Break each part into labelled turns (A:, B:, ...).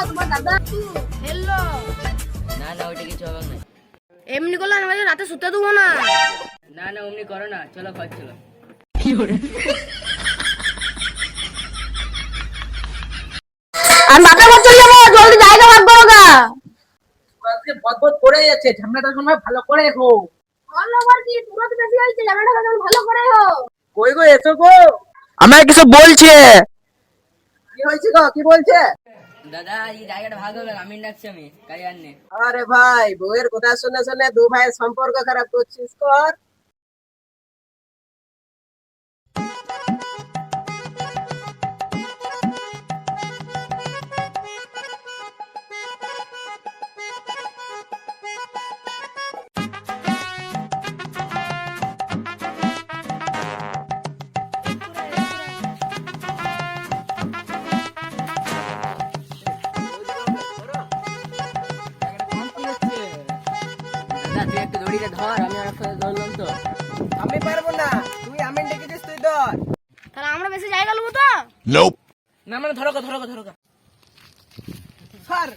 A: তোমার দাদা হেললো
B: না না ওইটা কিছু হবে না।
A: এমনি করলে আমাদের রাতে শুতে দেবো না।
B: না না অমনি করো না, চলো ঘর চলো।
A: আর মাথা ঘর চলে যাবো, জলদি জায়গা ভাগ করো গা।
C: আজকে বদবদ করে যাচ্ছে, ঝামেলাটা সময় ভালো করে হো।
A: ভালো করে কি পুরো তো বেশি হইছে, জামাটা ভালো করে হো।
C: কই গো এসো গো,
D: আমায় কিছু বলছে।
C: কি হয়েছে গো, কি বলছে?
B: দাদা এই জায়গাটা ভাগ হবে, আমি ডাকছি, আমি কাজে আননে।
C: আরে ভাই, বউয়ের কথা শুনে শুনে দু ভাইয়ের সম্পর্ক খারাপ করছিস কর।
B: দাদা তুই একটু দড়িটা ধর, আমি আর একসাথে ধরলাম তো।
C: আমি পারবো না, তুই আমি ডেকেছিস, তুই ধর।
A: তাহলে আমরা বেশি জায়গা নেবো তো।
D: Nope.
B: না মানে ধরো ধরো ধরো।
C: স্যার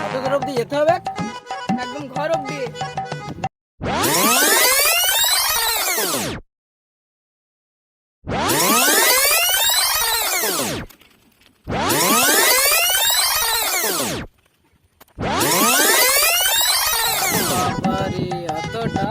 C: কত দূর অব্দি যেতে হবে?
B: একদম ঘর অব্দি।
C: বাবারে, এতটা?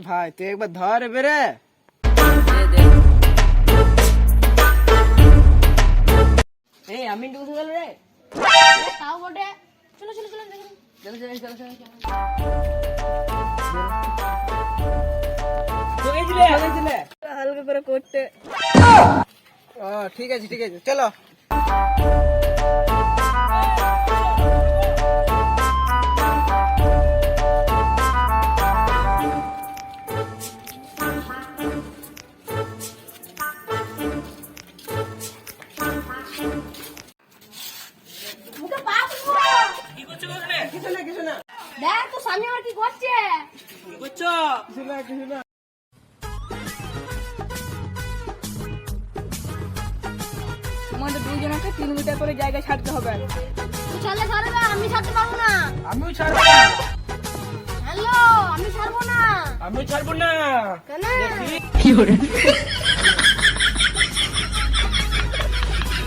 C: ভাই তুই একবার ধর বেরে।
B: এই আমি ঢুকে গেল রে।
A: তাও বটে। চলো চলো চলো দেখি।
B: চলো চলো চলো চলো।
C: হালকা করে করতে। ও ঠিক আছে ঠিক আছে, চলো।
A: মুখে পা দিবো।
B: কি করছো ওখানে?
C: কিছু না কিছু না
A: দেখ তো স্বামী আমার কি করছে।
B: কি করছো?
C: কিছু না কিছু না।
B: তোমাদের দুইজনকে 3 মিটার করে জায়গা ছাড়তে হবে।
A: তুই ছাড়লে ছাড়বে, আমি ছাড়তে পারবো না।
C: আমিও ছাড়বো না।
A: হ্যালো, আমি ছাড়বো না।
C: আমিও ছাড়বো না।
A: কেন?
B: কি করে?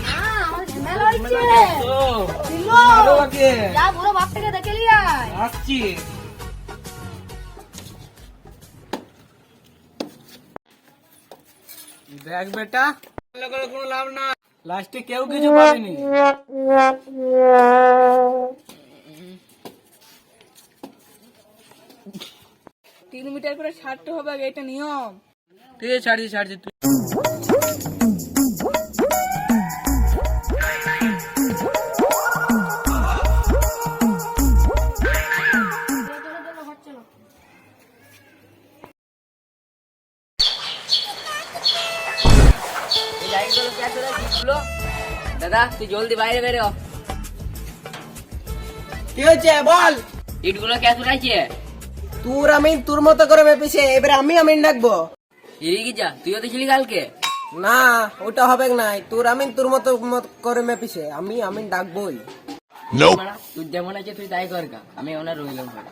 A: না, আমার ঝামেলা হচ্ছে।
C: ও
A: দিলো।
C: ভালো আগে
A: যা বড় বাপটাকে দেখে লিয়ে আয়।
C: আসছি। দেখ বেটা, কোনো লাভ না। লাস্টে কেউ কিছু পারেনি।
B: 3 মিটার করে ছাড়তে হবে, এটা নিয়ম।
C: ঠিক আছে, ছাড়ছি তুই।
E: দাদা তুই জলদি বাইরে বেরো।
C: কি হয়েছে বল?
E: ইটগুলো কে চুরাইছে?
C: তোর আমিন তোর মতো করে মেপিছে, এবারে আমি আমিন ডাকবো।
E: এদিকে যা, তুইও তো ছিলি কালকে।
C: না ওটা হবে না, তোর আমিন তোর মতো করে মেপিছে, আমি আমিন ডাকবোই।
E: মারা, তুই যেমন আছে তুই তাই কর গা, আমি ওনার রইলাম ঘরে।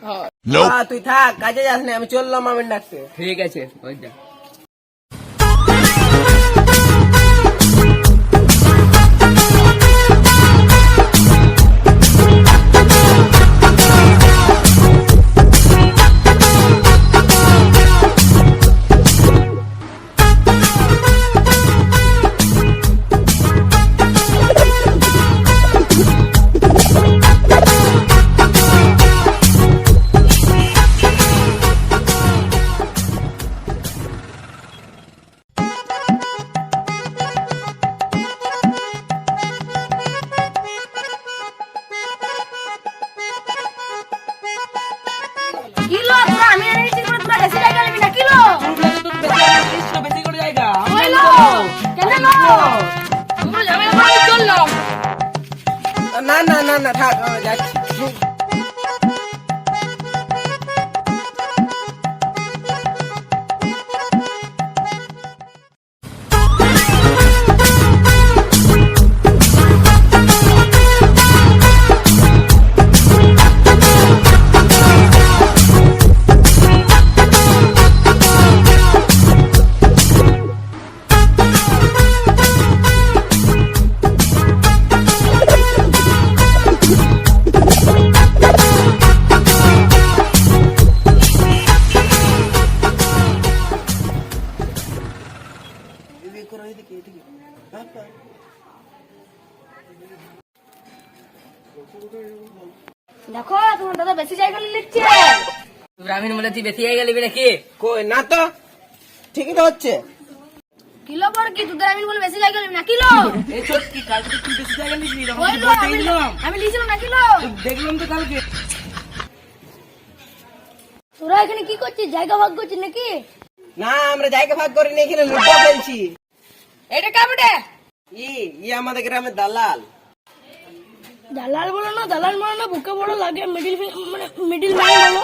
C: তুই থাক, কাজে যাস না, আমি চললাম আমিন ডাকতে।
E: ঠিক আছে ওই যা।
A: কিলো তোরা আমি আর এই করে তোরা বেশি জায়গা নিবি না কিলো
C: বেশি করে জায়গা
A: হইলো কেন না তোমরা যাবে না আমি চললাম।
C: না না না না থাক, যাচ্ছি।
A: দেখো তোমার দাদা বেশি জায়গা লিখছে।
E: গ্রামীণ বলে তুই বেশি হয়ে গেলি নাকি?
C: কই না তো, ঠিকই তো হচ্ছে।
A: কিলো পর কি তোদের আমি বলে বেশি জায়গা নিবি না কিলো
C: এই ছোট কি কালকে তুই বেশি জায়গা নিবি?
A: হইলো আমি লিখছিলাম না কিলো।
C: দেখলাম তো কালকে।
A: তোরা এখানে কি করছিস, জায়গা ভাগ করছিস নাকি?
C: না আমরা জায়গা ভাগ করে নিয়ে এখানে লুডো খেলছি।
A: এটা কামড়ে
C: ই আমাদের গ্রামের দালাল।
A: দালাল বলো না, দালাল বলো না, বুকে বড় লাগে, মানে মিডিল ম্যান বলো।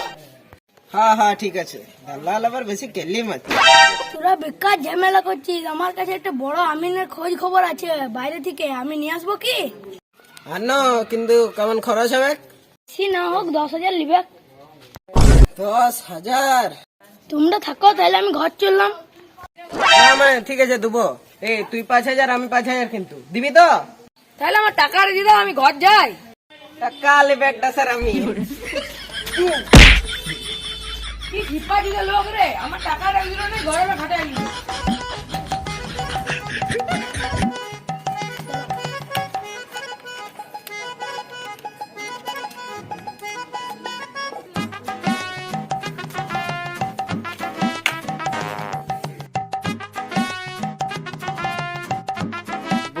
C: হ্যাঁ হ্যাঁ ঠিক আছে, দালাল আবার বেশি কেলি মাছ।
A: তোরা বেকার ঝামেলা করছিস। আমার কাছে একটা বড় আমিনের খোঁজ খবর আছে বাইরে থেকে, আমি নিয়ে আসবো কি?
C: আনো, কিন্তু কেমন খরচ হবে?
A: সে না হোক 10,000 লিবে।
C: 10,000?
A: তোমরা থাকো তাহলে আমি ঘর চললাম।
C: না মানে ঠিক আছে দেবো। এই তুই 5,000 আমি 5,000, কিন্তু দিবি তো?
A: তাহলে আমার টাকা দিয়ে দাও, আমি ঘর যাই।
C: টাকা নেবে একটা স্যার আমি।
A: কি খিপা দিলে লোক রে, আমার টাকা রাখছিল না, ঘরে খাটাই দিল।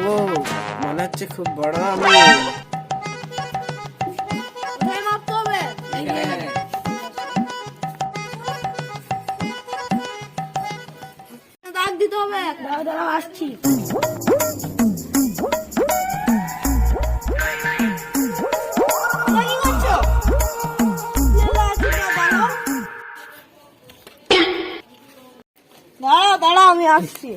C: ও মনে হচ্ছে খুব বড় আমি।
A: কোথায় মাপতে হবে? দাগ দিতে হবে। দাঁড়াও দাঁড়াও আসছি। দাঁড়াও দাঁড়াও আমি আসছি।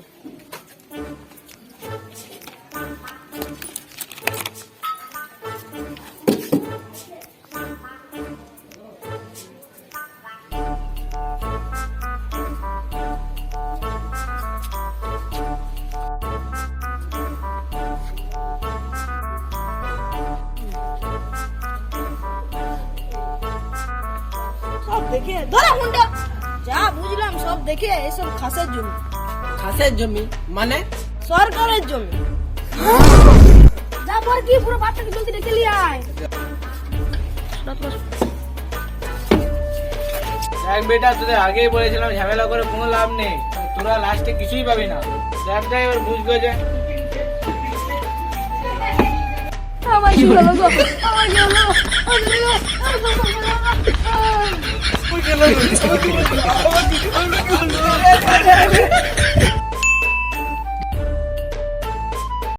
A: সব দেখে ধরা ফোনটা, যা বুঝলাম সব দেখে এসব খাসের জমি।
C: খাসের জমি মানে?
A: সরকারের জমি। তারপর কি পুরো বাচ্চাকে জলদি ডেকে নিয়ে আয়।
C: দেখ বেটা, তোদের আগেই বলেছিলাম ঝামেলা করে কোনো লাভ নেই, তোরা লাস্টে কিছুই পাবি না। দেখ যাই এবার বুঝবো যে
A: আমার কি হলো গো, আমার কি হলো, আমার কি হলো?